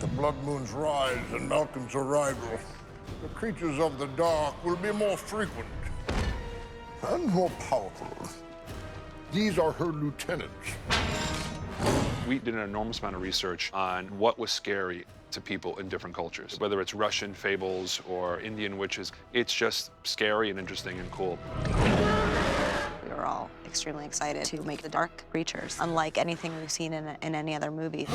With the blood moon's rise and Malcolm's arrival, the creatures of the dark will be more frequent and more powerful. These are her lieutenants. We did an enormous amount of research on what was scary to people in different cultures, whether it's Russian fables or Indian witches. It's just scary and interesting and cool. We were all extremely excited to make the dark creatures unlike anything we've seen in any other movie.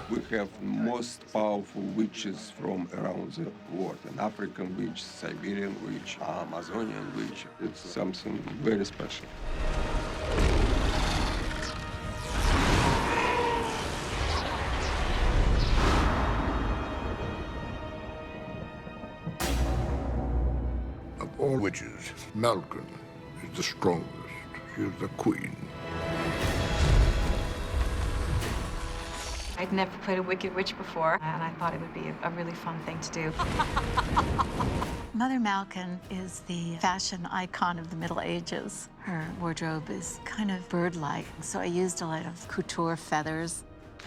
We have most powerful witches from around the world. An African witch, Siberian witch, Amazonian witch. It's something very special. Of all witches, Malcolm is the strongest. She is the queen. I'd never played a Wicked Witch before, and I thought it would be a really fun thing to do. Mother Malkin is the fashion icon of the Middle Ages. Her wardrobe is kind of bird-like, so I used a lot of couture feathers.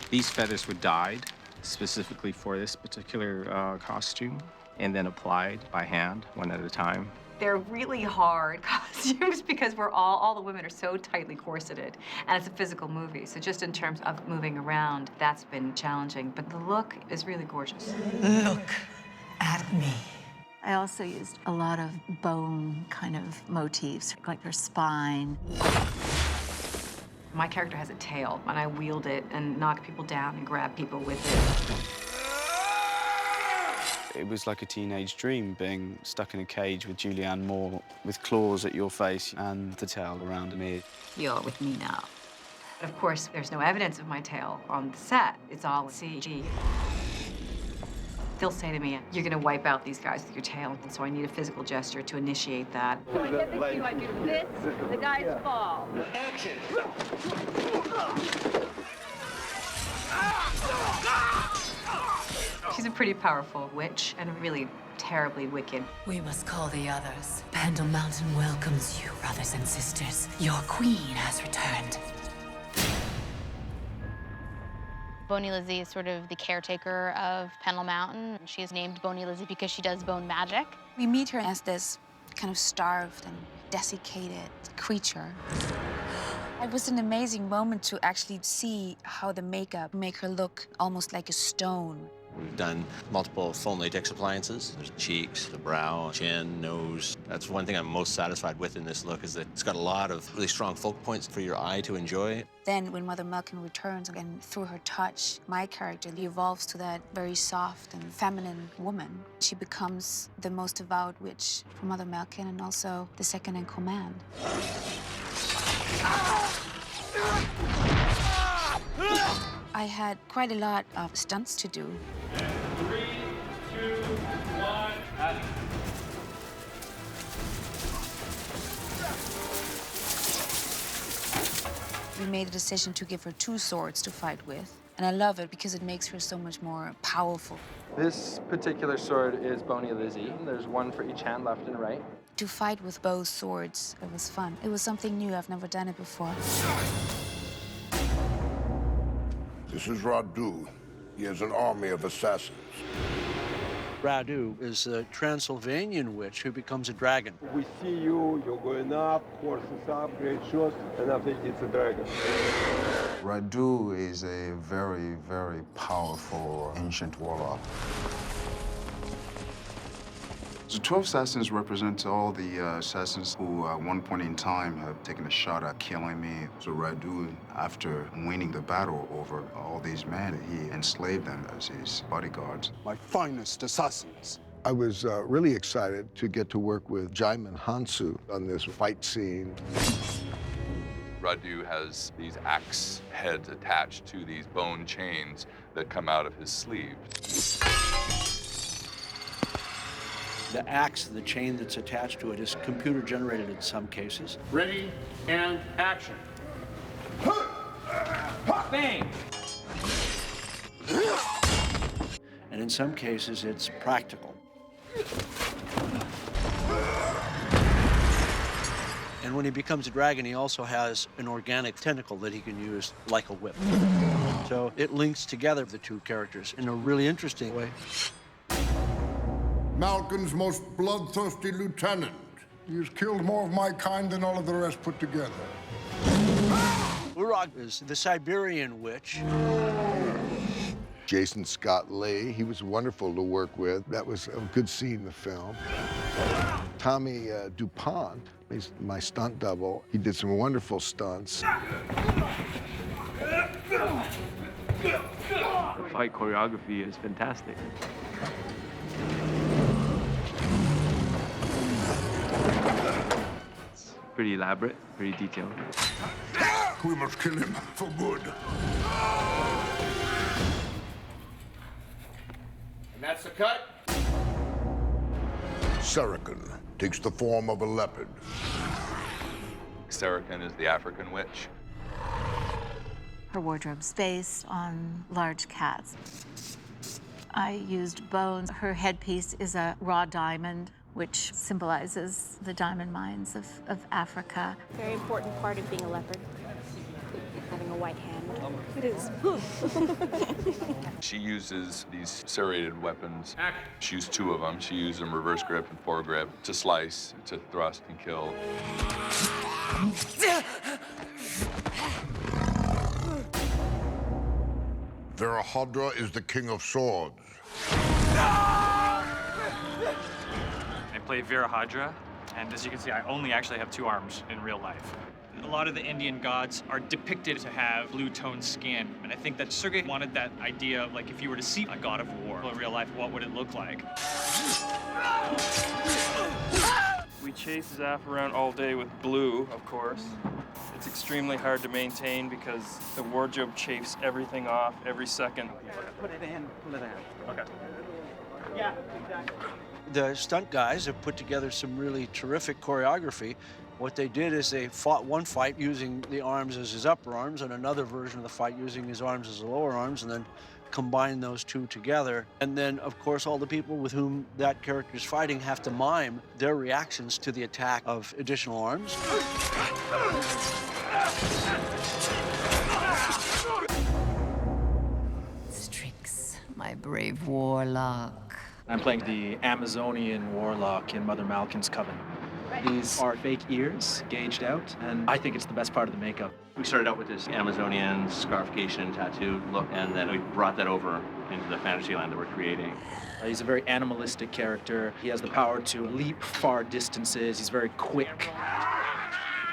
These feathers were dyed specifically for this particular costume and then applied by hand, one at a time. They're really hard costumes because all the women are so tightly corseted, and it's a physical movie. So just in terms of moving around, that's been challenging. But the look is really gorgeous. Look at me. I also used a lot of bone kind of motifs, like her spine. My character has a tail, and I wield it and knock people down and grab people with it. It was like a teenage dream, being stuck in a cage with Julianne Moore, with claws at your face and the tail around an ear. You're with me now. But of course, there's no evidence of my tail on the set. It's all CG. They'll say to me, you're going to wipe out these guys with your tail, and so I need a physical gesture to initiate that. So I get the cue, I do this, the guys fall. Action! She's a pretty powerful witch and really terribly wicked. We must call the others. Pendle Mountain welcomes you, brothers and sisters. Your queen has returned. Boney Lizzie is sort of the caretaker of Pendle Mountain. She is named Boney Lizzie because she does bone magic. We meet her as this kind of starved and desiccated creature. It was an amazing moment to actually see how the makeup make her look almost like a stone. We've done multiple foam latex appliances. There's cheeks, the brow, chin, nose. That's one thing I'm most satisfied with in this look, is that it's got a lot of really strong focal points for your eye to enjoy. Then when Mother Malkin returns, and through her touch, my character evolves to that very soft and feminine woman. She becomes the most devout witch for Mother Malkin and also the second in command. I had quite a lot of stunts to do. 3, 2, 1, action. We made a decision to give her 2 swords to fight with. And I love it because it makes her so much more powerful. This particular sword is Boney Lizzie. There's one for each hand, left and right. To fight with both swords, it was fun. It was something new. I've never done it before. This is Radu. He has an army of assassins. Radu is a Transylvanian witch who becomes a dragon. We see you, you're going up, horses up, great shot, and I think it's a dragon. Radu is a very, very powerful ancient warlock. The 12 assassins represent all the assassins who at one point in time have taken a shot at killing me. So Radu, after winning the battle over all these men, he enslaved them as his bodyguards. My finest assassins. I was really excited to get to work with Jaimin Hansu on this fight scene. Radu has these axe heads attached to these bone chains that come out of his sleeve. The axe, the chain that's attached to it, is computer generated in some cases. Ready and action. Bang! And in some cases, it's practical. And when he becomes a dragon, he also has an organic tentacle that he can use like a whip. So it links together the two characters in a really interesting way. Malkin's most bloodthirsty lieutenant. He's killed more of my kind than all of the rest put together. Urag is the Siberian witch. Jason Scott Lee, he was wonderful to work with. That was a good scene in the film. Tommy DuPont, he's my stunt double. He did some wonderful stunts. The fight choreography is fantastic. It's pretty elaborate, pretty detailed. We must kill him for good. And that's the cut. Resurrecting takes the form of a leopard. Resurrecting is the African witch. Her wardrobe's based on large cats. I used bones. Her headpiece is a raw diamond, which symbolizes the diamond mines of Africa. Very important part of being a leopard. Having a white hand. It is. She uses these serrated weapons. She used two of them. She used them reverse grip and foregrip to slice, to thrust and kill. Virahadra is the king of swords. I play Virahadra, and as you can see, I only actually have 2 arms in real life. A lot of the Indian gods are depicted to have blue-toned skin, and I think that Sergei wanted that idea of, like, if you were to see a god of war in real life, what would it look like? We chase Zaf around all day with blue, of course. It's extremely hard to maintain because the wardrobe chafes everything off every second. Put it in, pull it out. Okay. Yeah, exactly. The stunt guys have put together some really terrific choreography. What they did is they fought one fight using the arms as his upper arms and another version of the fight using his arms as the lower arms, and then combine those two together. And then, of course, all the people with whom that character is fighting have to mime their reactions to the attack of additional arms. Strix, my brave warlock. I'm playing the Amazonian warlock in Mother Malkin's Coven. These are fake ears, gauged out, and I think it's the best part of the makeup. We started out with this Amazonian scarification tattoo look, and then we brought that over into the fantasy land that we're creating. He's a very animalistic character. He has the power to leap far distances. He's very quick.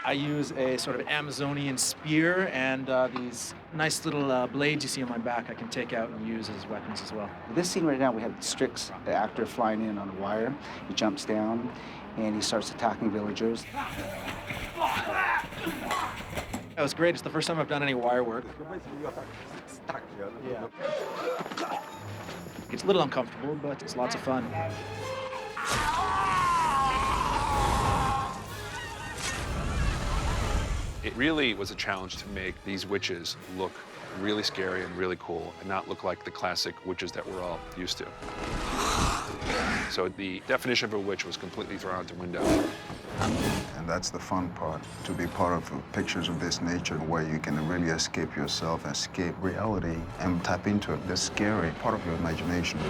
I use a sort of Amazonian spear and these nice little blades you see on my back I can take out and use as weapons as well. This scene right now, we have Strix, the actor, flying in on a wire. He jumps down and he starts attacking villagers. That was great. It's the first time I've done any wire work. Yeah. It's a little uncomfortable, but it's lots of fun. It really was a challenge to make these witches look really scary and really cool and not look like the classic witches that we're all used to. So the definition of a witch was completely thrown out the window. And that's the fun part, to be part of pictures of this nature where you can really escape yourself, escape reality, and tap into the scary part of your imagination.